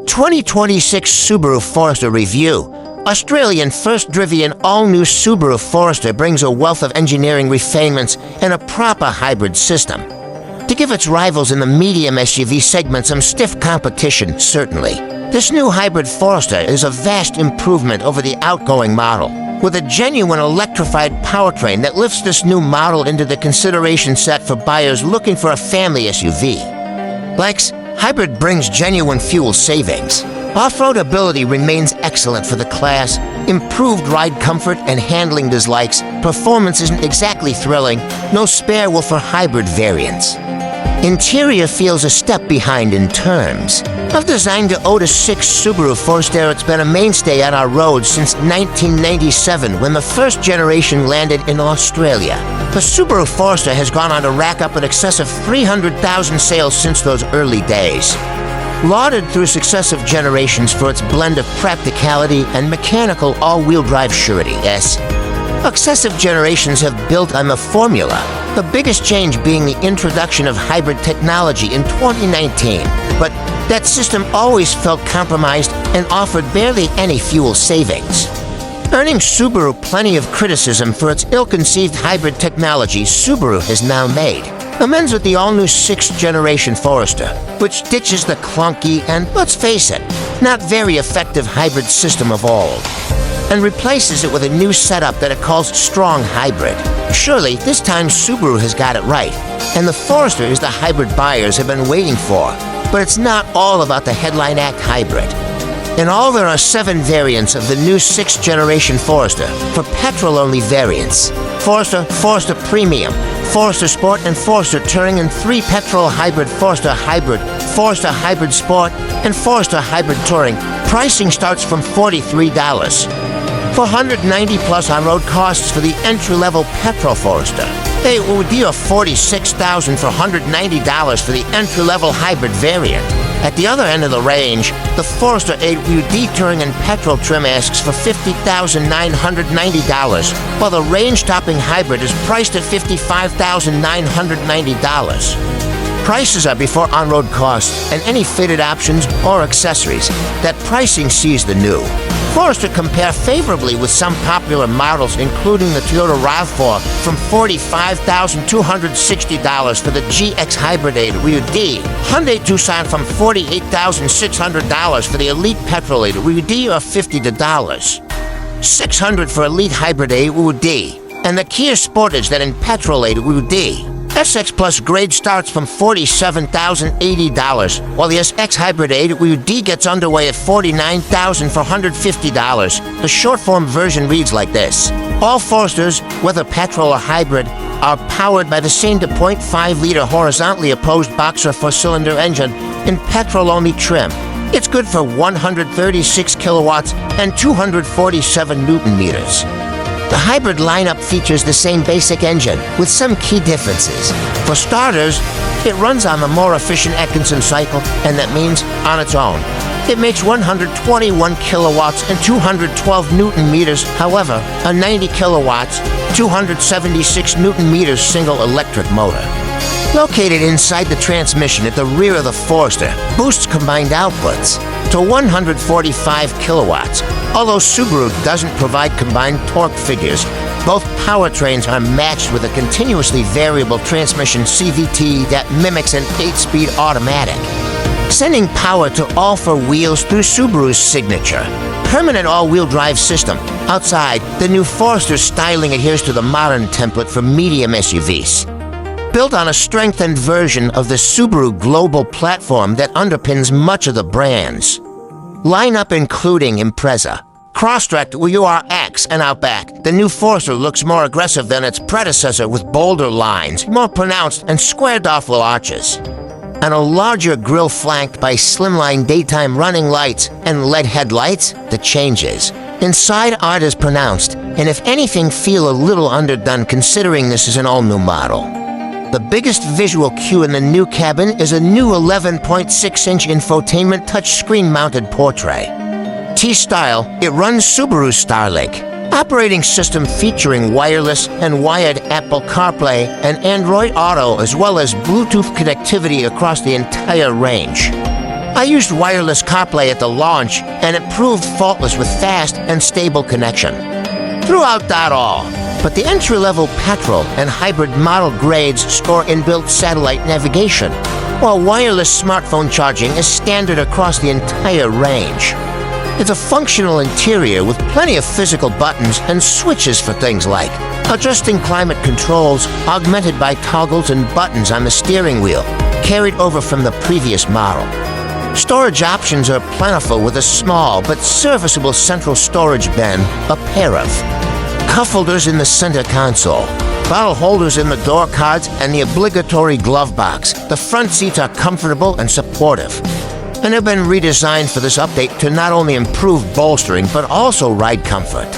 2026 Subaru Forester Review. Australian first-driven all-new Subaru Forester brings a wealth of engineering refinements and a proper hybrid system. To give its rivals in the medium SUV segment some stiff competition, certainly. This new hybrid Forester is a vast improvement over the outgoing model, with a genuine electrified powertrain that lifts this new model into the consideration set for buyers looking for a family SUV. Lex, hybrid brings genuine fuel savings. Off-road ability remains excellent for the class. Improved ride comfort and handling dislikes. Performance isn't exactly thrilling. No spare wheel for hybrid variants. Interior feels a step behind in terms. Of design to Otis 6 Subaru Forester, it's been a mainstay on our roads since 1997 when the first generation landed in Australia. The Subaru Forester has gone on to rack up in excess of 300,000 sales since those early days. Lauded through successive generations for its blend of practicality and mechanical all-wheel drive surety, yes. Successive generations have built on the formula, the biggest change being the introduction of hybrid technology in 2019. But that system always felt compromised and offered barely any fuel savings. Earning Subaru plenty of criticism for its ill-conceived hybrid technology, Subaru has now made amends with the all-new 6th generation Forester, which ditches the clunky and, let's face it, not very effective hybrid system of old, and replaces it with a new setup that it calls Strong Hybrid. Surely, this time Subaru has got it right, and the Forester is the hybrid buyers have been waiting for. But it's not all about the headline act hybrid. In all, there are 7 variants of the new 6th generation Forester for petrol-only variants. Forester, Forester Premium, Forester Sport, and Forester Touring, and 3 petrol hybrid Forester Hybrid, Forester Hybrid Sport, and Forester Hybrid Touring. Pricing starts from $43. $490 plus on-road costs for the entry-level petrol Forester. Hey, it would be $46,000 for $190 for the entry-level hybrid variant. At the other end of the range, the Forester AWD Touring and petrol trim asks for $50,990, while the range-topping hybrid is priced at $55,990. Prices are before on-road costs and any fitted options or accessories. That pricing sees the new. Forester compare favorably with some popular models, including the Toyota RAV4 from $45,260 for the GX Hybrid AWD, Hyundai Tucson from $48,600 for the Elite Petrol AWD or $50, $600 for Elite Hybrid AWD, and the Kia Sportage that in Petrol AWD. SX Plus grade starts from $47,080, while the SX Hybrid AWD gets underway at $49,000 for $150. The short-form version reads like this. All Foresters, whether petrol or hybrid, are powered by the same 0.5-liter horizontally opposed boxer 4-cylinder engine in petrol-only trim. It's good for 136 kilowatts and 247 newton meters. The hybrid lineup features the same basic engine, with some key differences. For starters, it runs on the more efficient Atkinson cycle, and that means on its own. It makes 121 kilowatts and 212 newton meters. However, a 90 kilowatts, 276 newton meters single electric motor, located inside the transmission at the rear of the Forester, boosts combined outputs to 145 kilowatts. Although Subaru doesn't provide combined torque figures, both powertrains are matched with a continuously variable transmission CVT that mimics an 8-speed automatic, sending power to all 4 wheels through Subaru's signature permanent all-wheel drive system. Outside, the new Forester styling adheres to the modern template for medium SUVs, built on a strengthened version of the Subaru global platform that underpins much of the brand's lineup, including Impreza, Crosstrek, URX, and Outback. The new Forester looks more aggressive than its predecessor, with bolder lines, more pronounced, and squared-off low arches, and a larger grille flanked by slimline daytime running lights and LED headlights. The changes inside aren't as pronounced, and if anything feel a little underdone considering this is an all-new model. The biggest visual cue in the new cabin is a new 11.6-inch infotainment touchscreen-mounted portrait. T-style, it runs Subaru Starlink, operating system featuring wireless and wired Apple CarPlay and Android Auto, as well as Bluetooth connectivity across the entire range. I used wireless CarPlay at the launch, and it proved faultless with fast and stable connection. Throughout that all, but the entry-level petrol and hybrid model grades store inbuilt satellite navigation, while wireless smartphone charging is standard across the entire range. It's a functional interior with plenty of physical buttons and switches for things like adjusting climate controls, augmented by toggles and buttons on the steering wheel, carried over from the previous model. Storage options are plentiful with a small but serviceable central storage bin, a pair of cup holders in the center console, bottle holders in the door cards, and the obligatory glove box. The front seats are comfortable and supportive, and have been redesigned for this update to not only improve bolstering but also ride comfort.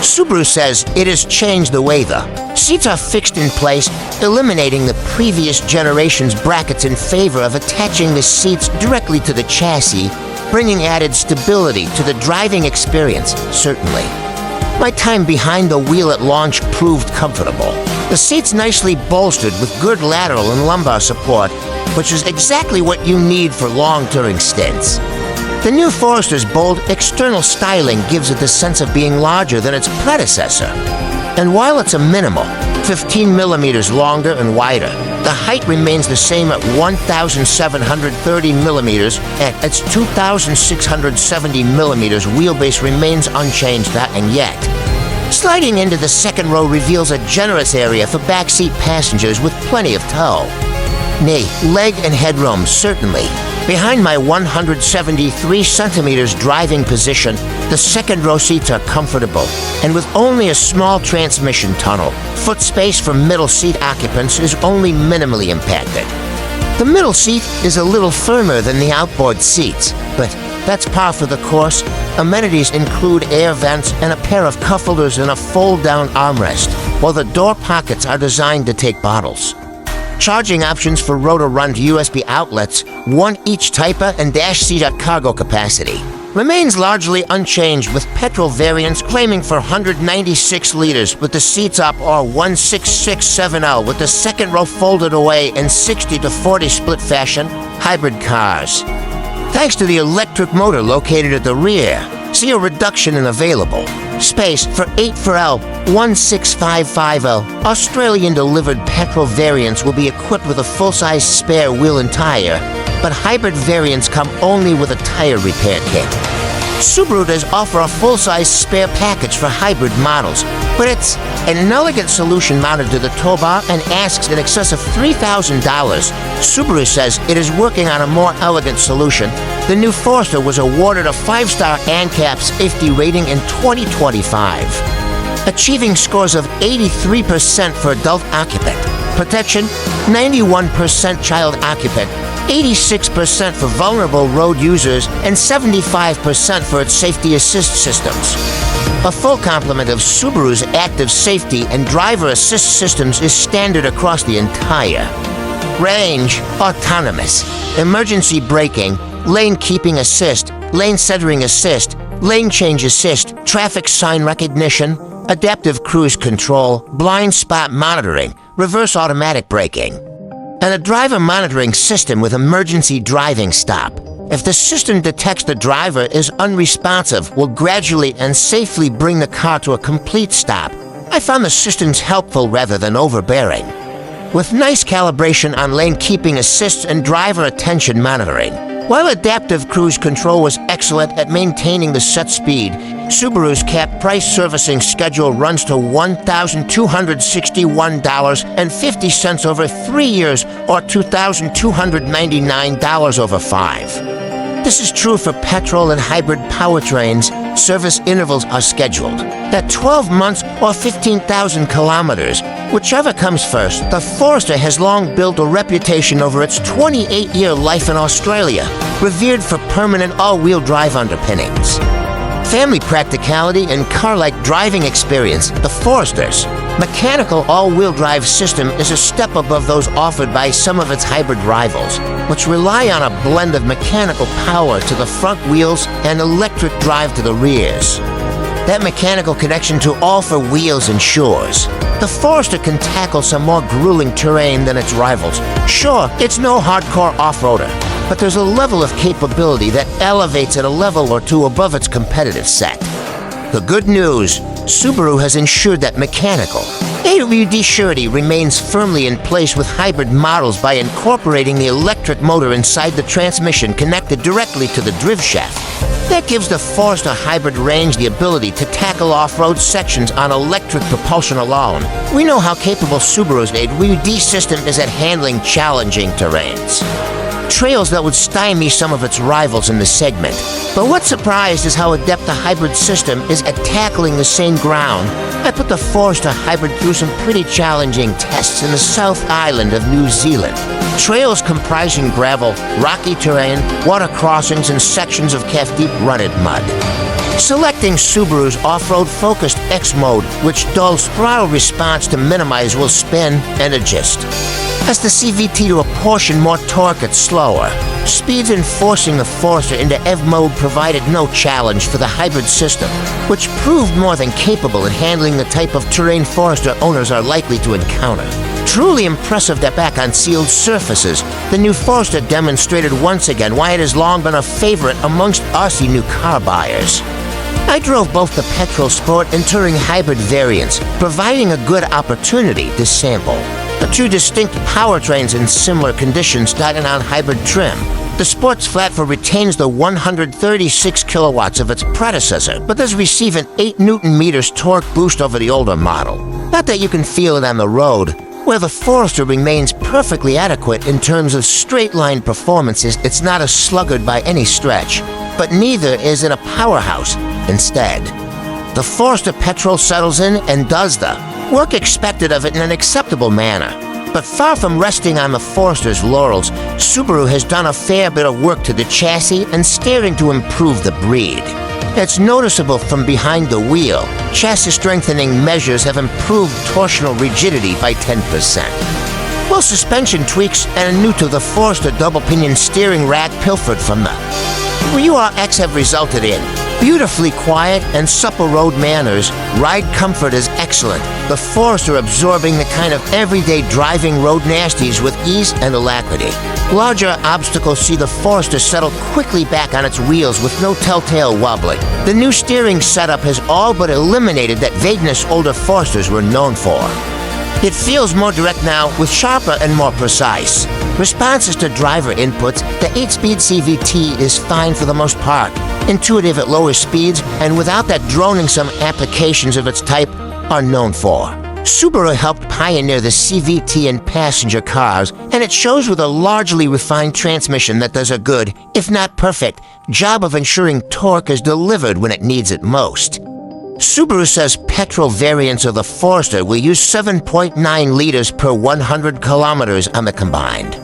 Subaru says it has changed the way the seats are fixed in place, eliminating the previous generation's brackets in favor of attaching the seats directly to the chassis, bringing added stability to the driving experience, certainly. My time behind the wheel at launch proved comfortable. The seat's nicely bolstered with good lateral and lumbar support, which is exactly what you need for long touring stints. The new Forester's bold external styling gives it the sense of being larger than its predecessor. And while it's a minimal, 15 millimeters longer and wider, the height remains the same at 1,730 millimeters, and its 2,670 millimeters wheelbase remains unchanged, and yet. Sliding into the second row reveals a generous area for backseat passengers with plenty of toe. Nay, leg and headroom, certainly. Behind my 173 centimeters driving position, the second row seats are comfortable, and with only a small transmission tunnel, foot space for middle seat occupants is only minimally impacted. The middle seat is a little firmer than the outboard seats, but that's par for the course. Amenities include air vents and a pair of cup holders and a fold-down armrest, while the door pockets are designed to take bottles. Charging options for rotor-run USB outlets, one each Type A and dash seat cargo capacity, remains largely unchanged, with petrol variants claiming for 196 liters with the seats up, or 16670 with the second row folded away in 60-40 split fashion hybrid cars. Thanks to the electric motor located at the rear, see a reduction in available space for 8XL 16550. Australian-delivered petrol variants will be equipped with a full-size spare wheel and tire, but hybrid variants come only with a tire repair kit. Subaru does offer a full-size spare package for hybrid models, but it's an elegant solution mounted to the tow bar and asks in excess of $3,000. Subaru says it is working on a more elegant solution. The new Forester was awarded a 5-star ANCAP safety rating in 2025, achieving scores of 83% for adult occupant protection, 91% child occupant, 86% for vulnerable road users, and 75% for its safety assist systems. A full complement of Subaru's active safety and driver assist systems is standard across the entire range. Autonomous, emergency braking, lane keeping assist, lane centering assist, lane change assist, traffic sign recognition, adaptive cruise control, blind spot monitoring, reverse automatic braking, and a driver monitoring system with emergency driving stop. If the system detects the driver is unresponsive, will gradually and safely bring the car to a complete stop. I found the systems helpful rather than overbearing, with nice calibration on lane keeping assists and driver attention monitoring. While adaptive cruise control was excellent at maintaining the set speed, Subaru's cap price servicing schedule runs to $1,261.50 over 3 years, or $2,299 over 5. This is true for petrol and hybrid powertrains. Service intervals are scheduled at 12 months or 15,000 kilometers. Whichever comes first, the Forester has long built a reputation over its 28-year life in Australia, revered for permanent all-wheel drive underpinnings, family practicality, and car-like driving experience. The Forester's mechanical all-wheel drive system is a step above those offered by some of its hybrid rivals, which rely on a blend of mechanical power to the front wheels and electric drive to the rears. That mechanical connection to all four wheels ensures the Forester can tackle some more grueling terrain than its rivals. Sure, it's no hardcore off-roader, but there's a level of capability that elevates it a level or two above its competitive set. The good news, Subaru has ensured that mechanical AWD surety remains firmly in place with hybrid models by incorporating the electric motor inside the transmission connected directly to the drive shaft. That gives the Forester Hybrid range the ability to tackle off-road sections on electric propulsion alone. We know how capable Subaru's AWD system is at handling challenging terrains, trails that would stymie some of its rivals in the segment. But what surprised is how adept the hybrid system is at tackling the same ground. I put the Forester Hybrid through some pretty challenging tests in the South Island of New Zealand. Trails comprising gravel, rocky terrain, water crossings, and sections of calf-deep rutted mud. Selecting Subaru's off-road focused X mode, which dulls throttle response to minimize will spin and adjust. As the CVT to apportion more torque at slower. Speeds in forcing the Forester into EV mode provided no challenge for the hybrid system, which proved more than capable in handling the type of terrain Forester owners are likely to encounter. Truly impressive that back on sealed surfaces, the new Forester demonstrated once again why it has long been a favorite amongst Aussie new car buyers. I drove both the petrol sport and touring hybrid variants, providing a good opportunity to sample. The two distinct powertrains in similar conditions starting on hybrid trim. The sports flatfour retains the 136 kilowatts of its predecessor, but does receive an 8 Nm torque boost over the older model. Not that you can feel it on the road, where the Forester remains perfectly adequate in terms of straight-line performances. It's not a sluggard by any stretch, but neither is it a powerhouse. Instead, the Forester petrol settles in and does the work expected of it in an acceptable manner. But far from resting on the Forester's laurels, Subaru has done a fair bit of work to the chassis and steering to improve the breed. It's noticeable from behind the wheel. Chassis strengthening measures have improved torsional rigidity by 10%. While suspension tweaks and a new to the Forester double-pinion steering rack pilfered from the URX have resulted in beautifully quiet and supple road manners. Ride comfort is excellent, the Forester absorbing the kind of everyday driving road nasties with ease and alacrity. Larger obstacles see the Forester settle quickly back on its wheels with no telltale wobbling. The new steering setup has all but eliminated that vagueness older Foresters were known for. It feels more direct now, with sharper and more precise responses to driver inputs. The 8-speed CVT is fine for the most part, intuitive at lower speeds, and without that droning some applications of its type are known for. Subaru helped pioneer the CVT in passenger cars, and it shows with a largely refined transmission that does a good, if not perfect, job of ensuring torque is delivered when it needs it most. Subaru says petrol variants of the Forester will use 7.9 liters per 100 kilometers on the combined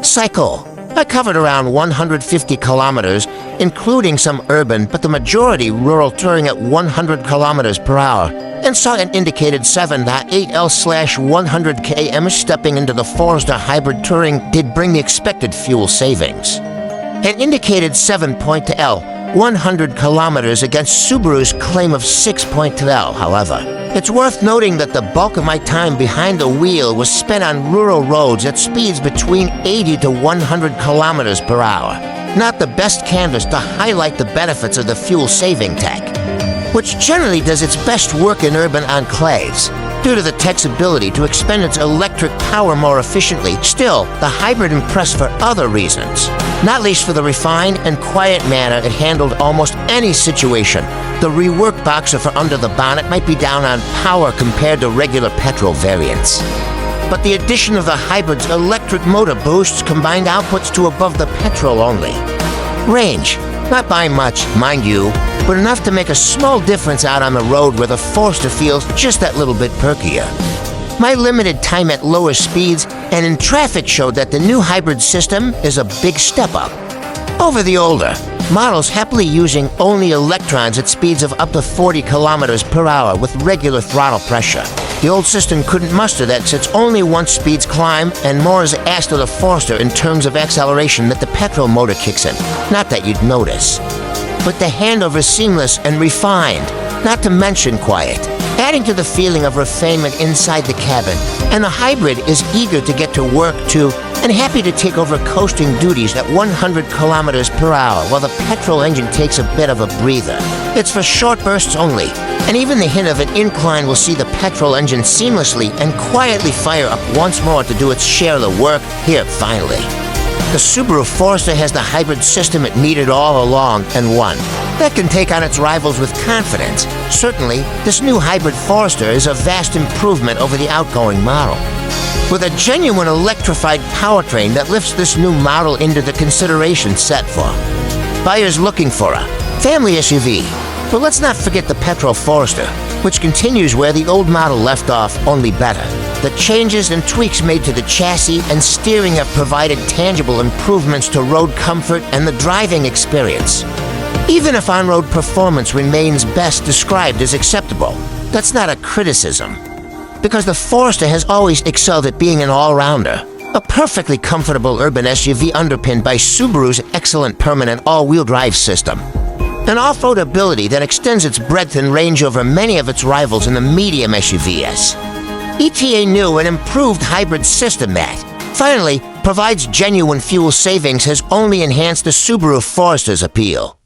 cycle. I covered around 150 kilometers, including some urban, but the majority rural touring at 100 kilometers per hour, and saw an indicated 7.8L/100 km. Stepping into the Forester Hybrid touring did bring the expected fuel savings. An indicated 7.2L 100 kilometers against Subaru's claim of 6.2L, however. It's worth noting that the bulk of my time behind the wheel was spent on rural roads at speeds between 80 to 100 kilometers per hour. Not the best canvas to highlight the benefits of the fuel-saving tech, which generally does its best work in urban enclaves, due to the tech's ability to expend its electric power more efficiently. Still, the hybrid impressed for other reasons, not least for the refined and quiet manner it handled almost any situation. The reworked boxer for under the bonnet might be down on power compared to regular petrol variants, but the addition of the hybrid's electric motor boosts combined outputs to above the petrol only. Range, not by much, mind you, but enough to make a small difference out on the road where the Forester feels just that little bit perkier. My limited time at lower speeds and in traffic showed that the new hybrid system is a big step up over the older models, happily using only electrons at speeds of up to 40 kilometers per hour with regular throttle pressure. The old system couldn't muster that, since only once speeds climb and more is asked of the Forester in terms of acceleration that the petrol motor kicks in. Not that you'd notice, but the handover is seamless and refined, not to mention quiet, adding to the feeling of refinement inside the cabin. And the hybrid is eager to get to work too, and happy to take over coasting duties at 100 kilometers per hour while the petrol engine takes a bit of a breather. It's for short bursts only, and even the hint of an incline will see the petrol engine seamlessly and quietly fire up once more to do its share of the work. Here, finally. The Subaru Forester has the hybrid system it needed all along and won. That can take on its rivals with confidence. Certainly, this new hybrid Forester is a vast improvement over the outgoing model. With a genuine electrified powertrain that lifts this new model into the consideration set for buyers looking for a family SUV. But let's not forget the petrol Forester, which continues where the old model left off, only better. The changes and tweaks made to the chassis and steering have provided tangible improvements to road comfort and the driving experience. Even if on-road performance remains best described as acceptable, that's not a criticism, because the Forester has always excelled at being an all-rounder, a perfectly comfortable urban SUV underpinned by Subaru's excellent permanent all-wheel drive system. An off-road ability that extends its breadth and range over many of its rivals in the medium SUVs. ETA new and improved hybrid system that, finally, provides genuine fuel savings has only enhanced the Subaru Forester's appeal.